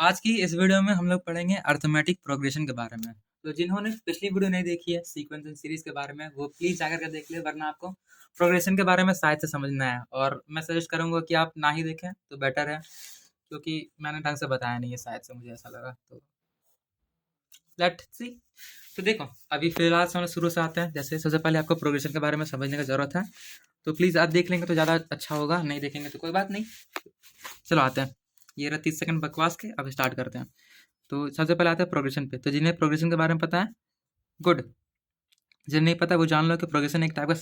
आज की इस वीडियो में हम लोग पढ़ेंगे अर्थमेटिक प्रोग्रेशन के बारे में। तो जिन्होंने पिछली वीडियो नहीं देखी है सीक्वेंस एंड सीरीज के बारे में, वो प्लीज जाकर के देख ले, वरना आपको प्रोग्रेशन के बारे में शायद से समझना है। और मैं सजेस्ट करूंगा कि आप ना ही देखें तो बेटर है, क्योंकि मैंने ढंग से बताया नहीं है, शायद से मुझे ऐसा लगा। तो लेट्स सी। तो देखो, अभी फिलहाल से हम लोग शुरू से आते हैं। जैसे सबसे पहले आपको प्रोग्रेशन के बारे में समझने की जरूरत है, तो प्लीज आप देख लेंगे तो ज़्यादा अच्छा होगा, नहीं देखेंगे तो कोई बात नहीं। चलो आते हैं। ये रहा 30 सेकंड बकवास के, अब स्टार्ट करते हैं। तो सबसे पहले आता है प्रोग्रेशन पे। तो जिन्हें प्रोग्रेशन के बारे में पता है, गुड। जिन्हें नहीं पता वो जान लो कि प्रोग्रेशन एक टाइप का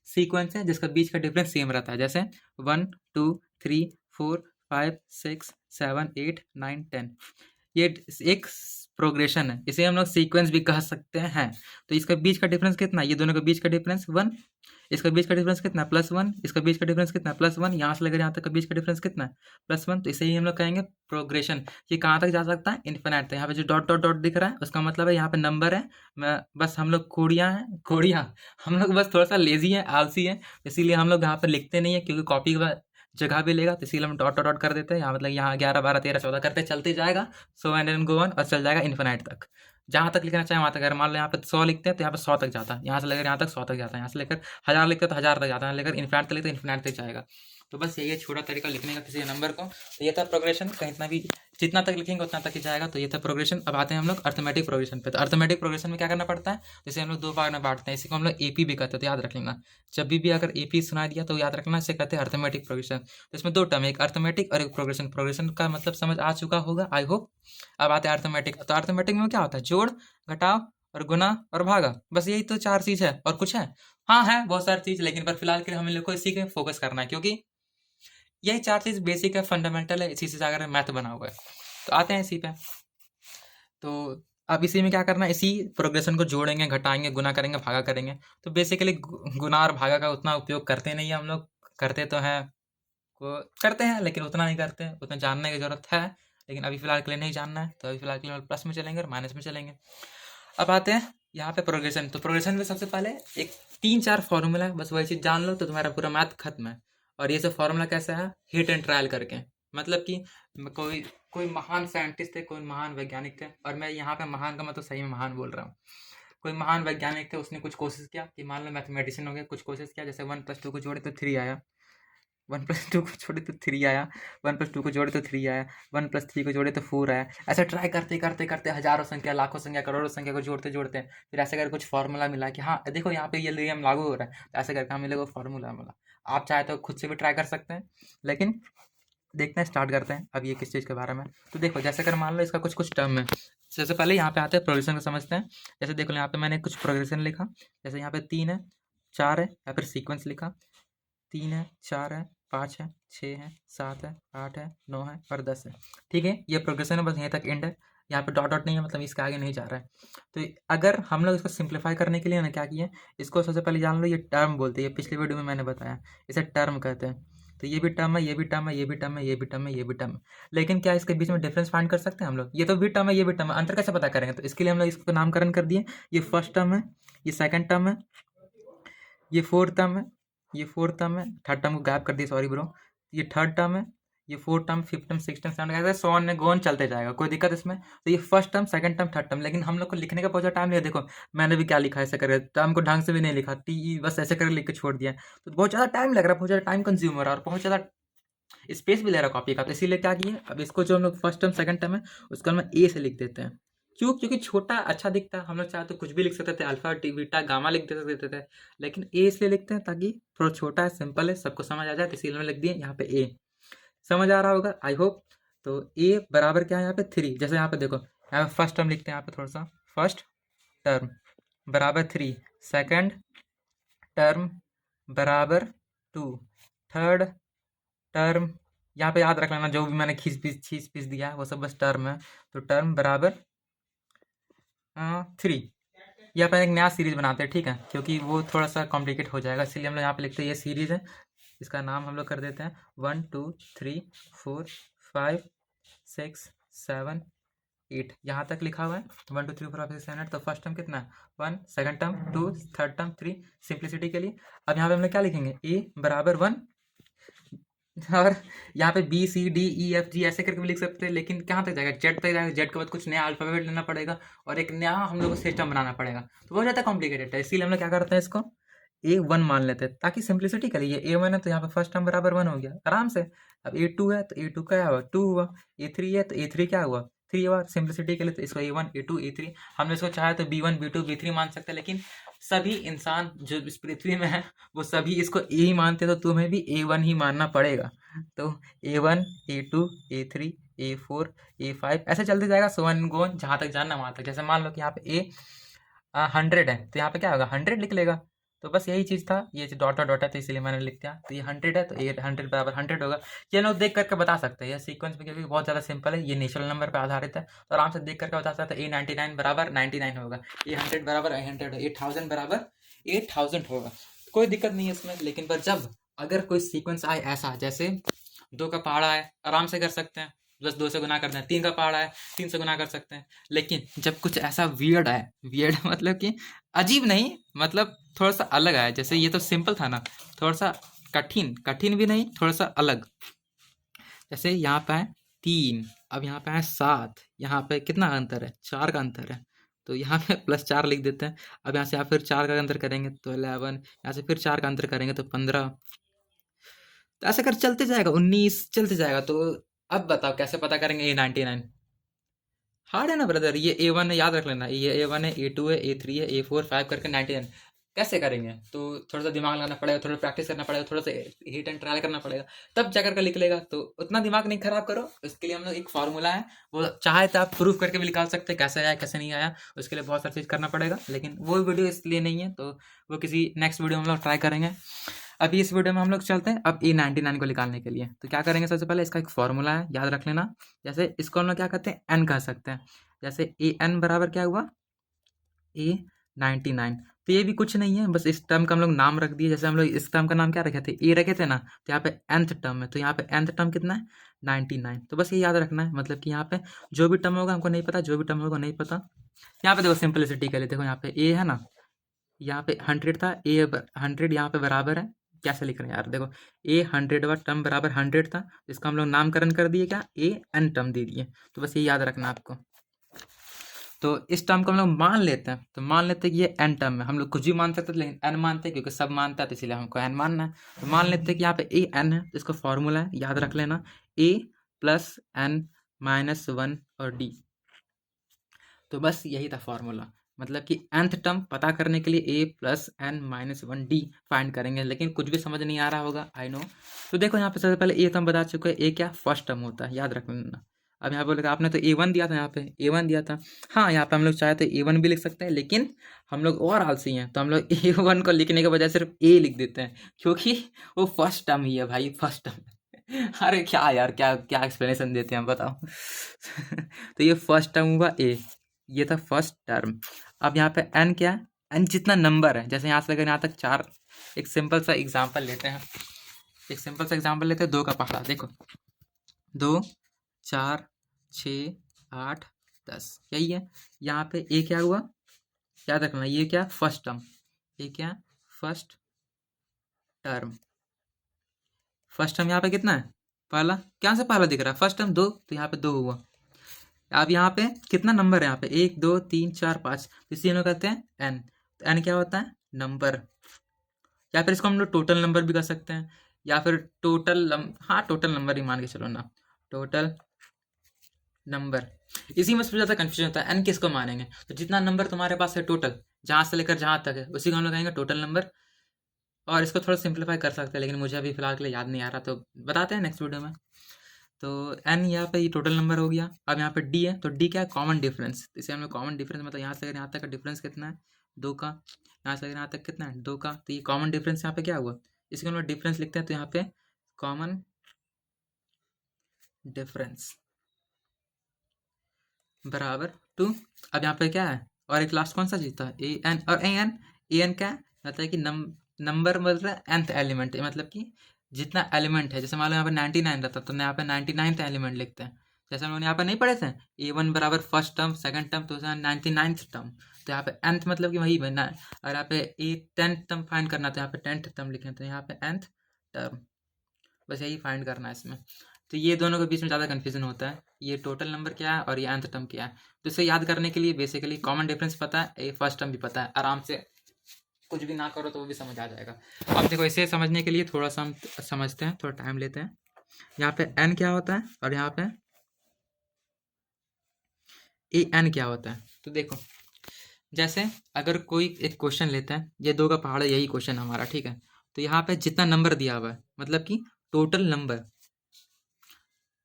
सीक्वेंस है जिसका बीच का डिफरेंस सेम रहता है। जैसे 1 2 3 4 5 6 7 8 9 10, ये एक प्रोग्रेशन है। इसे हम लोग सीक्वेंस भी कह सकते हैं। तो इसका बीच का डिफरेंस कितना है? ये दोनों के बीच का डिफरेंस 1। इसका बीच का डिफरेंस कितना? +1। इसका बीच का डिफरेंस कितना? +1। यहाँ से लेकर यहाँ तक का बीच का डिफरेंस कितना है? +1। तो इसे ही हम लोग कहेंगे प्रोग्रेशन। ये कहाँ तक जा सकता है? इन्फिनाइट तक। यहाँ पे जो डॉट डॉट डॉट दिख रहा है उसका मतलब है यहाँ पे नंबर है। मैं बस हम लोग कोड़ियाँ हैं, कोड़ियाँ। हम लोग बस थोड़ा सा लेजी हैं, आलसी हैं, इसीलिए हम लोग यहाँ पर लिखते नहीं है, क्योंकि कॉपी का जगह भी लेगा। तो इसीलिए हम डॉट डॉट डॉट कर देते हैं। यहाँ मतलब यहाँ 11 12 13 14 करते चलते जाएगा। So and and go on, और चल जाएगा इन्फिनाइट तक। जहाँ तक लिखना चाहे वहाँ तक। अगर मान लो यहाँ पे 100 लिखते हैं तो यहाँ पे 100 तक जाता है। यहाँ से लेकर यहाँ तक 100 तक जाता है। यहाँ से लेकर 1000 लिखते हैं तो 1000 तक जाता है। लेकर इन्फिनाइट तक लिखते हैं तो इन्फिनाइट तक जाएगा। तो बस यही है छोटा तरीका लिखने का किसी नंबर को। तो ये था प्रोग्रेशन। कहीं इतना भी जितना तक लिखेंगे उतना तक ही जाएगा। तो ये था प्रोग्रेशन। अब आते हैं हम लोग अर्थमेटिक प्रोग्रेशन पे। तो अर्थमेटिक प्रोग्रेशन में क्या करना पड़ता है? जैसे हम लोग दो भाग में बांटते हैं। इसी को हम लोग एपी भी कहते हैं, तो याद रख लेना। जब भी अगर एपी सुना दिया तो याद रखना, इसे कहते हैं अर्थमेटिक प्रोग्रेशन। तो इसमें दो टर्म है, एक अर्थमेटिक और एक प्रोग्रेशन। प्रोग्रेशन का मतलब समझ आ चुका होगा, आई होप। अब आते हैं अर्थमेटिक। तो अर्थमेटिक में क्या होता है? जोड़, घटाव और गुना और भागा। बस यही तो चार चीज है, और कुछ है? हाँ है बहुत सारी चीज, लेकिन पर फिलहाल के लिए हम लोग को इसी के फोकस करना है, क्योंकि यही चार चीज बेसिक है, फंडामेंटल है, इसी से जाकर मैथ बना हुआ है। तो आते हैं इसी पे। तो अब इसी में क्या करना है? इसी प्रोग्रेशन को जोड़ेंगे, घटाएंगे, गुना करेंगे, भागा करेंगे। तो बेसिकली गुना और भागा का उतना उपयोग करते नहीं है हम लोग। करते तो हैं, को करते हैं, लेकिन उतना नहीं करते हैं। उतना जानने की जरूरत है, लेकिन अभी फिलहाल के लिए नहीं जानना है। तो अभी फिलहाल के लिए प्लस में चलेंगे और माइनस में चलेंगे। अब आते हैं यहाँ पे प्रोग्रेशन। तो प्रोग्रेशन में सबसे पहले एक 3 4 फॉर्मूला है, बस वही चीज जान लो तो तुम्हारा पूरा मैथ खत्म है। और ये सब फॉर्मूला कैसा है? हिट एंड ट्रायल करके। मतलब कि कोई कोई महान साइंटिस्ट थे, कोई महान वैज्ञानिक थे, और मैं यहाँ पे महान का मतलब सही में महान बोल रहा हूँ। कोई महान वैज्ञानिक थे, उसने कुछ कोशिश किया कि मान लो मैथमेटिशियन हो गया, कुछ कोशिश किया, जैसे 1 + 2 को जोड़े तो 3 आया, 1 + 2 को जोड़े तो 3 आया, 1 + 2 को जोड़े तो 3 आया, 1 + 3 को जोड़े तो 4 आया। ऐसे ट्राई करते करते करते हजारों संख्या, लाखों संख्या, करोड़ों संख्या को जोड़ते जोड़ते फिर ऐसे करके कुछ फॉर्मूला मिला कि हाँ देखो यहाँ पे ये नियम लागू हो रहा है। तो ऐसे करके हमें लोग फॉर्मूला मिला। आप चाहे तो खुद से भी ट्राई कर सकते हैं, लेकिन देखते हैं, स्टार्ट करते हैं अब ये किस चीज़ के बारे में। तो देखो, जैसे अगर मान लो इसका कुछ कुछ टर्म है। सबसे पहले यहाँ पे आते हैं प्रोग्रेशन को समझते हैं। जैसे देखो यहाँ पे मैंने कुछ प्रोग्रेशन लिखा। जैसे यहाँ पे 3 है, 4 है, या फिर सीक्वेंस लिखा। 3 है, 4 है, 5 है, 6 है, 7 है, 8 है, 9 है और 10 है। ठीक है, ये प्रोग्रेशन है, बस यहीं तक एंड है। यहाँ पे डॉट डॉट नहीं है, मतलब इसके आगे नहीं जा रहा है। तो अगर हम लोग इसको सिंप्लीफाई करने के लिए ना क्या किए, इसको सबसे पहले जान लो, ये टर्म बोलते हैं। ये पिछली वीडियो में मैंने बताया, इसे टर्म कहते हैं। तो ये भी टर्म है, ये भी टर्म है, ये भी टर्म है, ये भी टर्म है, ये भी टर्म है। लेकिन क्या इसके बीच में डिफरेंस फाइंड कर सकते हैं हम लोग? ये तो भी टर्म है, ये भी टर्म है, अंतर कैसे पता करेंगे? तो इसके लिए हम लोग इसको नामकरण कर दिए। ये फर्स्ट टर्म है, ये सेकंड टर्म है, ये फोर्थ टर्म है, ये फोर्थ टर्म है, थर्ड टर्म को गैप कर दिया, सॉरी ब्रो। ये थर्ड टर्म है, ये fourth term, fifth term, six term, seven, ऐसे so on and go on चलते जाएगा, कोई दिक्कत इसमें? तो ये first term, second term, third term. लेकिन हम लोग को लिखने का बहुत ज़्यादा टाइम नहीं है। देखो मैंने भी क्या लिखा है, ऐसे करके टर्म को ढंग से भी नहीं लिखा, टी बस ऐसे करके लिख के छोड़ दिया। तो बहुत ज़्यादा टाइम लग रहा है, बहुत ज़्यादा टाइम कंज्यूम हो रहा है, और बहुत ज़्यादा स्पेस भी ले रहा है कॉपी का। तो इसीलिए क्या किए, अब इसको जो हम लोग फर्स्ट टर्म सेकंड टर्म है उसको हम ए से लिख देते हैं। क्यों? क्योंकि छोटा अच्छा दिखता है। हम लोग चाहे तो कुछ भी लिख सकते थे, अल्फा टी बीटा गामा लिख देते थे, लेकिन ए इसलिए लिखते हैं ताकि थोड़ा छोटा है, सिंपल है, सबको समझ आ जाए। तो इसीलिए हमने लिख दिए यहाँ पे ए। समझ आ रहा होगा, आई होप। तो ए बराबर क्या है यहाँ पे? 3। जैसे यहाँ पे देखो, यहाँ पे फर्स्ट टर्म लिखते हैं, यहाँ पे थोड़ा सा, फर्स्ट टर्म बराबर 3, सेकंड टर्म बराबर 2, थर्ड टर्म, यहाँ पे याद रख लेना जो भी मैंने खींच पीस दिया है वो सब बस टर्म है। तो टर्म बराबर 3। यहाँ पर एक नया सीरीज बनाते हैं, ठीक है, क्योंकि वो थोड़ा सा कॉम्प्लिकेट हो जाएगा, इसलिए हम लोग यहाँ पे लिखते हैं ये सीरीज है। इसका नाम हम लोग कर देते हैं 1 2 3 4 5 6 7 8। यहाँ तक लिखा हुआ है 1 2 3 4 5 6 7 8। तो फर्स्ट टर्म कितना है? 1, second term 2, third term 3, simplicity के लिए। अब यहाँ पे हम लोग क्या लिखेंगे? ए बराबर 1, और यहाँ पे B C D E F G ऐसे करके भी लिख सकते हैं, लेकिन कहाँ तक जाएगा, जेड तक जाएगा, जेड के बाद कुछ नया अल्फाबेट लेना पड़ेगा और एक नया हम लोग को सिस्टम बनाना पड़ेगा, तो बहुत ज़्यादा कॉम्प्लिकेटेड है। इसीलिए हम लोग क्या करते हैं, इसको A1 मान लेते हैं ताकि सिंप्लिसिटी के लिए। A1 है तो यहाँ पे फर्स्ट टर्म बराबर 1 हो गया आराम से। अब A2 है तो A2 क्या हुआ, 2 हुआ। A3 है तो A3 क्या हुआ, 3 हुआ। सिंप्लिसिटी के लिए तो इसको A1 A2 A3 हमने इसको चाहे तो B1 B2 B3 मान सकते हैं, लेकिन सभी इंसान जो इस पृथ्वी में है वो सभी इसको A ही मानते हैं, तो तुम्हें भी A1 ही मानना पड़ेगा। तो A1 A2 A3 A4 A5 ऐसे चलते जाएगा, सो वन गोन जहाँ तक जानना वहाँ तक। जैसे मान लो कि यहाँ पे A 100 है तो यहाँ पे क्या होगा, 100 लिख लेगा। तो बस यही चीज़ था, ये डॉट डॉट है तो इसीलिए मैंने लिख दिया। तो ये 100 है तो ये 100 बराबर 100 होगा। ये लोग देख करके बता सकते हैं, ये सीक्वेंस भी क्योंकि बहुत ज़्यादा सिंपल है, ये नेचुरल नंबर पर आधारित है, तो आराम से देख करके बता सकते हैं। A99 बराबर 99 होगा, A100 बराबर 100, 8000 बराबर 8000 होगा। कोई दिक्कत नहीं है इसमें। लेकिन पर जब अगर कोई सीक्वेंस आए ऐसा, जैसे 2 का पहाड़ा है, आराम से कर सकते हैं, बस 2 से गुना करते हैं। 3 का पहाड़ा है, 3 से गुना कर सकते हैं। लेकिन जब कुछ ऐसा वियर्ड है, वियर्ड मतलब कि अजीब नहीं, मतलब थोड़ा सा अलग है, जैसे ये तो सिंपल था ना, थोड़ा सा कठिन, कठिन भी नहीं, थोड़ा सा अलग। जैसे यहाँ पे है 3, अब यहाँ पे है 7, यहाँ पे कितना अंतर है, 4 का अंतर है, तो यहाँ पे +4 लिख देते हैं। अब यहाँ से आप फिर 4 का अंतर करेंगे तो 11, यहाँ से फिर 4 का अंतर करेंगे तो 15, तो ऐसे कर चलते जाएगा, 19 चलते जाएगा। तो अब बताओ कैसे पता करेंगे A99? हार्ड है ना ब्रदर, ये A1 है, याद रख लेना, ये A1 है, A2 है, A3 है, A4 5 करके 99 कैसे करेंगे? तो थोड़ा सा दिमाग लगाना पड़ेगा, थोड़ा प्रैक्टिस करना पड़ेगा, थोड़ा सा हिट एंड ट्रायल करना पड़ेगा, तब जाकर के लिख लेगा। तो उतना दिमाग नहीं खराब करो, उसके लिए हम लोग एक फार्मूला है, वो चाहे तो आप प्रूफ करके भी निकाल सकते हैं कैसे आया कैसे नहीं आया, उसके लिए बहुत सारी चीज़ करना पड़ेगा, लेकिन वो वीडियो इसलिए नहीं है, तो वो किसी नेक्स्ट वीडियो में हम लोग ट्राई करेंगे। अभी इस वीडियो में हम लोग चलते हैं अब A99 को निकालने के लिए। तो क्या करेंगे, सबसे पहले इसका एक फॉर्मूला है, याद रख लेना। जैसे इसको हम लोग क्या कहते हैं, n कह सकते हैं। जैसे A n बराबर क्या हुआ, A99। तो ये भी कुछ नहीं है, बस इस टर्म का हम लोग नाम रख दिए। जैसे हम लोग इस टर्म का नाम क्या रखे थे, ए रखे थे ना, तो यहाँ पे nth टर्म है, तो यहाँ पे nth टर्म कितना है, 99। तो बस ये याद रखना है, मतलब कि यहाँ पे जो भी टर्म होगा हमको नहीं पता, जो भी टर्म होगा नहीं पता। यहाँ पे देखो सिंपलिसिटी के लिए देखो, यहाँ पे ए है ना, यहाँ पे 100 था, ए 100 यहाँ पे बराबर है, कैसे लिख रहे हैं यार, देखो A100वां टर्म बराबर 100 था, इसका हम लोग नामकरण कर दिए क्या, AN टर्म दे दिए। तो बस ये याद रखना आपको। तो इस टर्म को हम लोग मान लेते हैं, तो मान लेते हैं कि ये n टर्म है। हम लोग कुछ भी मान सकते हैं, लेकिन n मानते हैं क्योंकि सब मानता है, तो इसीलिए हमको n मानना है। तो मान लेते हैं कि यहाँ पे AN है, तो इसका फॉर्मूला है, याद रख लेना, A + n - 1 और D। तो बस यही था फॉर्मूला, मतलब कि nth टर्म पता करने के लिए A + n - 1 D फाइंड करेंगे, लेकिन कुछ भी समझ नहीं आ रहा होगा, आई नो। तो देखो यहाँ पे सबसे पहले A तो हम बता चुके हैं, A क्या, फर्स्ट टर्म होता है, याद रख लेना। अब यहाँ बोलेगा आपने तो A1 दिया था, यहाँ पे A1 दिया था। हाँ, यहाँ पे हम लोग चाहे तो A1 भी लिख सकते हैं, लेकिन हम लोग और आलसी हैं, तो हम लोग A1 को लिखने के बजाय सिर्फ A लिख देते हैं, क्योंकि वो फर्स्ट टर्म ही है भाई, फर्स्ट टर्म। अरे क्या यार, क्या क्या एक्सप्लेनेशन देते हैं हम, बताओ। तो ये फर्स्ट टर्म हुआ A, ये था फर्स्ट टर्म। अब यहाँ पे n क्या है, n जितना नंबर है, जैसे यहाँ से लेकर यहाँ तक 4। एक सिंपल सा एग्जांपल लेते हैं, एक सिंपल सा एग्जांपल लेते हैं, 2 का पहाड़ा। देखो 2 4 6 8 10, यही है। यहाँ पे a क्या हुआ, याद रखना, ये क्या, फर्स्ट टर्म, ये क्या, फर्स्ट टर्म। फर्स्ट टर्म यहाँ पे कितना है, पहला, क्या से पहला दिख रहा है, फर्स्ट टर्म 2, तो यहाँ पे 2 हुआ। अब यहाँ पे कितना नंबर है, यहाँ पे 1 2 3 4 5, तो इसी में कहते हैं n। तो n क्या होता है, नंबर, या फिर इसको हम लोग टोटल नंबर भी कर सकते हैं, या फिर हाँ टोटल नंबर ही मान के चलो ना, टोटल नंबर। इसी में सबसे ज़्यादा कन्फ्यूजन होता है, n किसको मानेंगे, तो जितना नंबर तुम्हारे पास है टोटल, जहाँ से लेकर जहाँ तक है, उसी को हम लोग कहेंगे टोटल नंबर। और इसको थोड़ा सिंप्लीफाई कर सकते हैं, लेकिन मुझे अभी फिलहाल के लिए याद नहीं आ रहा, तो बताते हैं नेक्स्ट वीडियो में। तो n यहाँ पे ये टोटल नंबर हो गया। अब यहाँ पे d है, तो d क्या है, कॉमन डिफरेंस। इसे हम लोग कॉमन डिफरेंस, मतलब यहाँ से अगर यहाँ तक का डिफरेंस कितना है, 2 का, यहाँ से अगर यहाँ तक कितना है, 2 का, तो ये कॉमन डिफरेंस यहाँ पे क्या हुआ, इसको हम लोग डिफरेंस लिखते हैं, तो यहाँ पे कॉमन डिफरेंस बराबर 2। अब यहाँ पे क्या है, और एक लास्ट कौन सा चीज था, ए एन, और ए एन क्या है, मतलब है कि नंबर मतलब nth एलिमेंट, मतलब कि जितना एलिमेंट है। जैसे मान लो यहाँ पे 99 रहता, तो यहाँ पे 99th एलिमेंट लिखते हैं। जैसे हम लोग यहाँ पे नहीं पढ़े थे, A1 बराबर फर्स्ट टर्म सेकंड टर्म, तो 99th टर्म, तो यहाँ पे nth मतलब कि वही बनना है। और यहाँ पे 10th टर्म फाइंड करना, तो यहाँ पे 10th टर्म लिखें, तो यहाँ पे nth टर्म। बस यही फाइंड करना है इसमें। तो ये दोनों के बीच में ज़्यादा कन्फ्यूजन होता है, ये टोटल नंबर क्या है और ये nth टर्म क्या है। तो इसे याद करने के लिए बेसिकली कॉमन डिफरेंस पता है, ये फर्स्ट टर्म भी पता है, आराम से कुछ भी ना करो तो वो भी समझ आ जाएगा। अब देखो इसे समझने के लिए थोड़ा सा हम समझते हैं, थोड़ा टाइम लेते हैं। यहाँ पे n क्या होता है और यहाँ पे ए एन क्या होता है। तो देखो जैसे अगर कोई एक क्वेश्चन लेता है, ये दो का पहाड़ है, यही क्वेश्चन हमारा, ठीक है। तो यहाँ पे जितना नंबर दिया हुआ है मतलब कि टोटल नंबर,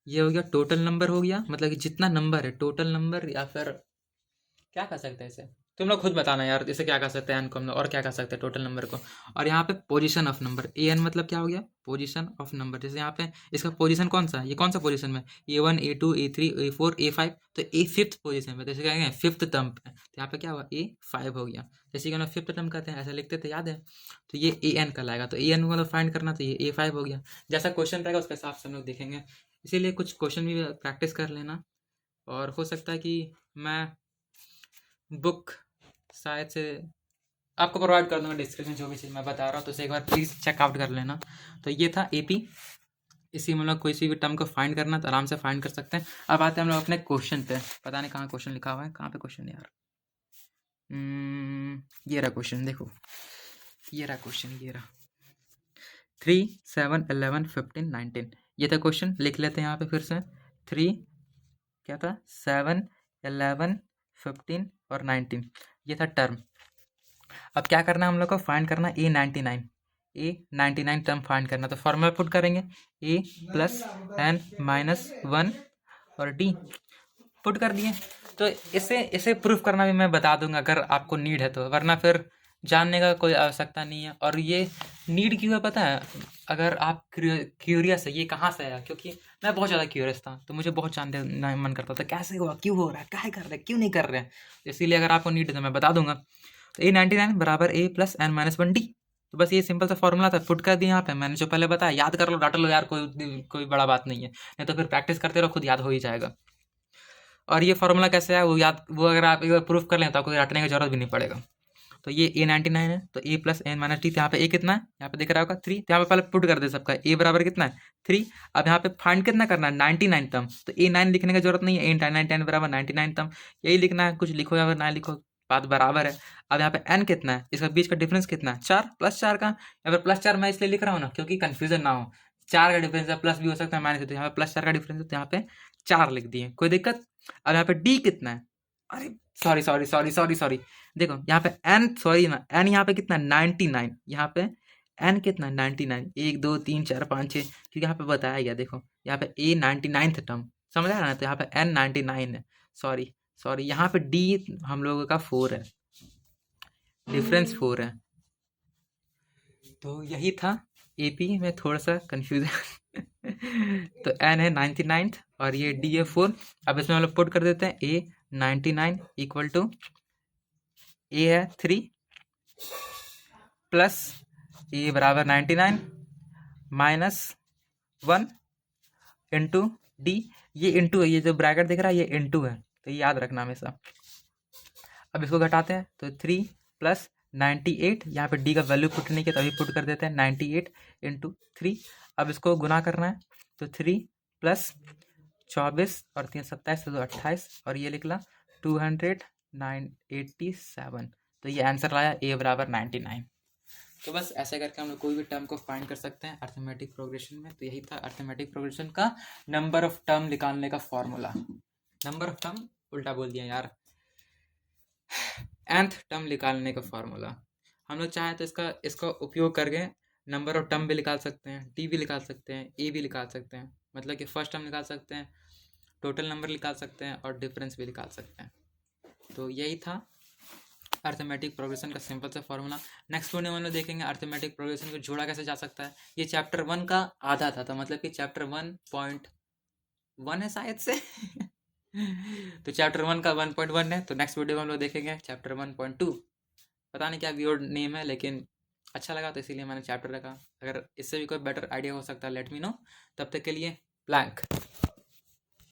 ये हो गया टोटल नंबर हो गया, मतलब कि जितना नंबर है टोटल नंबर, या फिर क्या कर सकते हैं इसे, तुम लोग खुद बताना यार इसे क्या कर सकते हैं एन को हम लोग, और क्या कर सकते हैं टोटल नंबर को। और यहाँ पे position of number, A N मतलब क्या हो गया, पोजीशन ऑफ नंबर। जैसे यहाँ पे इसका पोजीशन कौन सा है, ये कौन सा पोजीशन में, A1 A2 A3 A4 A5, तो ए फिफ्थ पोजीशन में, जैसे कहेंगे फिफ्थ टर्म पे, तो यहाँ पे क्या हुआ A5 हो गया। जैसे कि हम फिफ्थ टर्म कहते हैं, ऐसा लिखते थे याद है। तो ये ए एन कहलाएगा, तो ए एन मतलब फाइंड करना, तो ये A5 हो गया। जैसा क्वेश्चन रहेगा उसके हिसाब से हम लोग देखेंगे, इसीलिए कुछ क्वेश्चन भी प्रैक्टिस कर लेना। और हो सकता है कि मैं बुक शायद से आपको प्रोवाइड कर दूंगा डिस्क्रिप्शन, जो भी चीज़ मैं बता रहा हूँ, तो उसे एक बार प्लीज़ चेकआउट कर लेना। तो ये था एपी, इसी में लोग कोई भी टर्म को फाइंड करना तो आराम से फाइंड कर सकते हैं। अब आते हैं हम लोग अपने क्वेश्चन पे, पता नहीं कहाँ क्वेश्चन लिखा हुआ है, कहाँ पे क्वेश्चन है यार। ये रहा क्वेश्चन, देखो ये रहा क्वेश्चन, ये रहा 3 7 11 15 19, ये था क्वेश्चन। लिख लेते हैं यहाँ पे फिर से, 3 क्या था 7 11 15 और 19, ये था टर्म। अब क्या करना है हम लोग को, फाइंड करना A99 टर्म फाइंड करना। तो फॉर्मूला पुट करेंगे A प्लस एन माइनस 1 और D पुट कर दिए। तो इसे इसे प्रूफ करना भी मैं बता दूंगा अगर आपको नीड है तो, वरना फिर जानने का कोई आवश्यकता नहीं है। और ये नीड क्यों है पता है, अगर आप क्यूरियस है ये कहाँ से आया, क्योंकि मैं बहुत ज़्यादा क्यूरियस था, तो मुझे बहुत जानने मन करता था कैसे हुआ, क्यों हो रहा है, क्या कर रहे हैं, क्यों नहीं कर रहे हैं। इसीलिए अगर आपको नीड है तो मैं बता दूंगा। तो A99 बराबर A plus N minus 1D। तो बस ये सिंपल सा फॉर्मूला था, पुट कर दिया यहाँ पे। मैंने जो पहले बताया याद कर लो, डाटा लो यार, कोई बड़ा बात नहीं है, नहीं तो फिर प्रैक्टिस करते रहो, खुद याद हो ही जाएगा। और ये फॉर्मूला कैसे है वो अगर आप एक बार प्रूफ कर लें तो आपको रटने की जरूरत भी नहीं पड़ेगा। तो ये A99 है, तो A plus N minus D, यहाँ पे A कितना है, यहाँ पे दिख रहा होगा 3, तो यहाँ पे पहले पुट कर दे सबका, A बराबर कितना है 3। अब यहाँ पे फाइंड कितना करना है 99 टर्म, तो A9 लिखने की जरूरत नहीं है, A99 बराबर 99 टर्म, यही लिखना है, कुछ लिखो या फिर ना लिखो बात बराबर है। अब यहाँ पे n कितना है, इसका बीच का डिफरेंस कितना है 4, +4 का, या फिर +4 मैं इसलिए लिख रहा हूँ ना क्योंकि कंफ्यूजन ना हो, 4 का डिफरेंस है, प्लस भी हो सकता है माइनस, तो यहाँ पे +4 का डिफरेंस है, तो यहाँ पे 4 लिख दिए, कोई दिक्कत। अब यहाँ पे d कितना है, अरे sorry sorry sorry sorry sorry, देखो यहाँ पे n, सॉरी ना, n यहाँ पे कितना 99, यहाँ पे n कितना 99, 1 2 3 4 5 6, क्योंकि यहाँ पे बताया गया, देखो यहाँ पे A99 टर्म, समझ आ रहा है ना, तो यहाँ पे N99 है, सॉरी सॉरी, यहाँ पे D हम लोगों का 4 है, डिफरेंस 4 है। तो यही था, AP में थोड़ा सा कन्फ्यूजन तो n है 99 और ये D है 4। अब इसमें हम लोग पुट कर देते हैं A99 इक्वल टू A है 3 प्लस A बराबर 99 माइनस 1 इंटू D, ये इंटू है, ये जो ब्रैकेट दिख रहा है ये इंटू है, तो ये याद रखना हमेशा। अब इसको घटाते हैं तो 3 प्लस 98, यहाँ पे D का वैल्यू पुट नहीं किया तो अभी पुट कर देते हैं 98 इंटू 3। अब इसको गुना करना है तो 3 प्लस 24 और 3 27 तो 28, और ये निकला 287। तो ये आंसर आया A बराबर 99। तो बस ऐसे करके हम लोग कोई भी टर्म को फाइंड कर सकते हैं अर्थमेटिक प्रोग्रेशन में। तो यही था अर्थमेटिक प्रोग्रेशन का नंबर ऑफ टर्म निकालने का फॉर्मूला। नंबर ऑफ टर्म उल्टा बोल दिया यार, nth टर्म निकालने का फॉर्मूला। हम लोग चाहें तो इसका उपयोग करके नंबर ऑफ टर्म भी निकाल सकते हैं, टी भी निकाल सकते हैं, ए भी निकाल सकते हैं, मतलब कि फर्स्ट टर्म निकाल सकते हैं, टोटल नंबर निकाल सकते हैं और डिफरेंस भी निकाल सकते हैं। तो यही था अर्थमेटिक प्रोग्रेशन का सिंपल सा फॉर्मूला। नेक्स्ट वीडियो में हम लोग देखेंगे अर्थमेटिक प्रोग्रेशन को जोड़ा कैसे जा सकता है। ये चैप्टर 1 का आधा था, तो मतलब कि चैप्टर 1.1 है शायद से तो चैप्टर 1 का 1.1 है, तो नेक्स्ट वीडियो में हम लोग देखेंगे चैप्टर 1.2। पता नहीं क्या वियर्ड नेम है, लेकिन अच्छा लगा तो इसीलिए मैंने चैप्टर रखा। अगर इससे भी कोई बेटर आइडिया हो सकता है लेट मी नो। तब तक के लिए ब्लैंक।